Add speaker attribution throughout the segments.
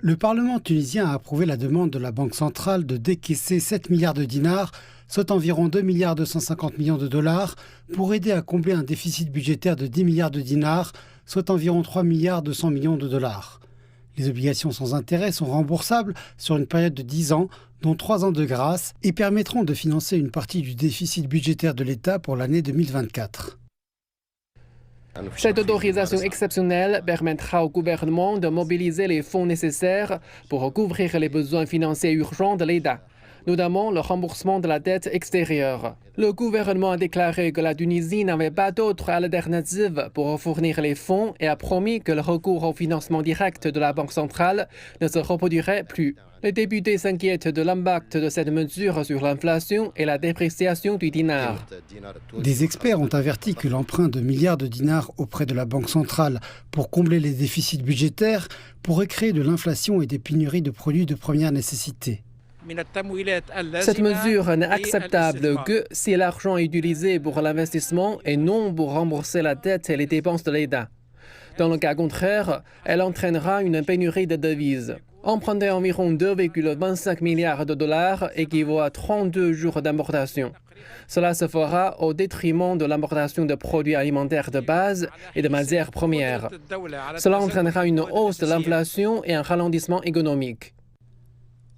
Speaker 1: Le Parlement tunisien a approuvé la demande de la Banque centrale de décaisser 7 milliards de dinars, soit environ 2 milliards 250 millions de dollars, pour aider à combler un déficit budgétaire de 10 milliards de dinars, soit environ 3 milliards 200 millions de dollars. Les obligations sans intérêt sont remboursables sur une période de 10 ans, dont 3 ans de grâce, et permettront de financer une partie du déficit budgétaire de l'État pour l'année 2024.
Speaker 2: Cette autorisation exceptionnelle permettra au gouvernement de mobiliser les fonds nécessaires pour couvrir les besoins financiers urgents de l'État, notamment le remboursement de la dette extérieure. Le gouvernement a déclaré que la Tunisie n'avait pas d'autre alternative pour fournir les fonds et a promis que le recours au financement direct de la Banque centrale ne se reproduirait plus. Les députés s'inquiètent de l'impact de cette mesure sur l'inflation et la dépréciation du dinar.
Speaker 1: Des experts ont averti que l'emprunt de milliards de dinars auprès de la Banque centrale pour combler les déficits budgétaires pourrait créer de l'inflation et des pénuries de produits de première nécessité.
Speaker 2: Cette mesure n'est acceptable que si l'argent est utilisé pour l'investissement et non pour rembourser la dette et les dépenses de l'État. Dans le cas contraire, elle entraînera une pénurie de devises. Emprunter environ 2,25 milliards de dollars équivaut à 32 jours d'importation. Cela se fera au détriment de l'importation de produits alimentaires de base et de matières premières. Cela entraînera une hausse de l'inflation et un ralentissement économique.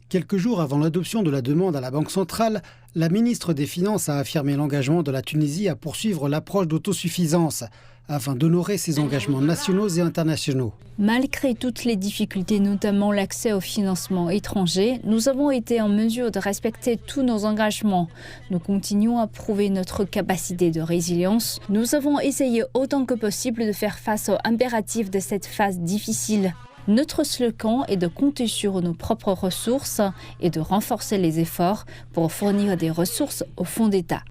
Speaker 1: Quelques jours avant l'adoption de la demande à la Banque centrale, la ministre des Finances a affirmé l'engagement de la Tunisie à poursuivre l'approche d'autosuffisance afin d'honorer ses engagements nationaux et internationaux.
Speaker 3: Malgré toutes les difficultés, notamment l'accès au financement étranger, nous avons été en mesure de respecter tous nos engagements. Nous continuons à prouver notre capacité de résilience. Nous avons essayé autant que possible de faire face aux impératifs de cette phase difficile. Notre slogan est de compter sur nos propres ressources et de renforcer les efforts pour fournir des ressources au fonds d'État.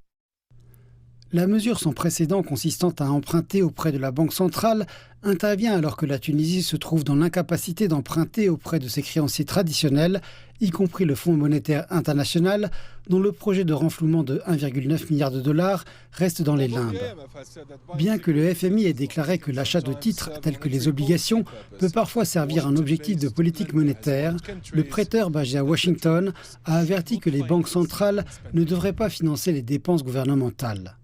Speaker 1: La mesure sans précédent consistant à emprunter auprès de la Banque centrale intervient alors que la Tunisie se trouve dans l'incapacité d'emprunter auprès de ses créanciers traditionnels, y compris le Fonds monétaire international, dont le projet de renflouement de 1,9 milliard de dollars reste dans les limbes. Bien que le FMI ait déclaré que l'achat de titres tels que les obligations peut parfois servir un objectif de politique monétaire, le prêteur basé à Washington a averti que les banques centrales ne devraient pas financer les dépenses gouvernementales.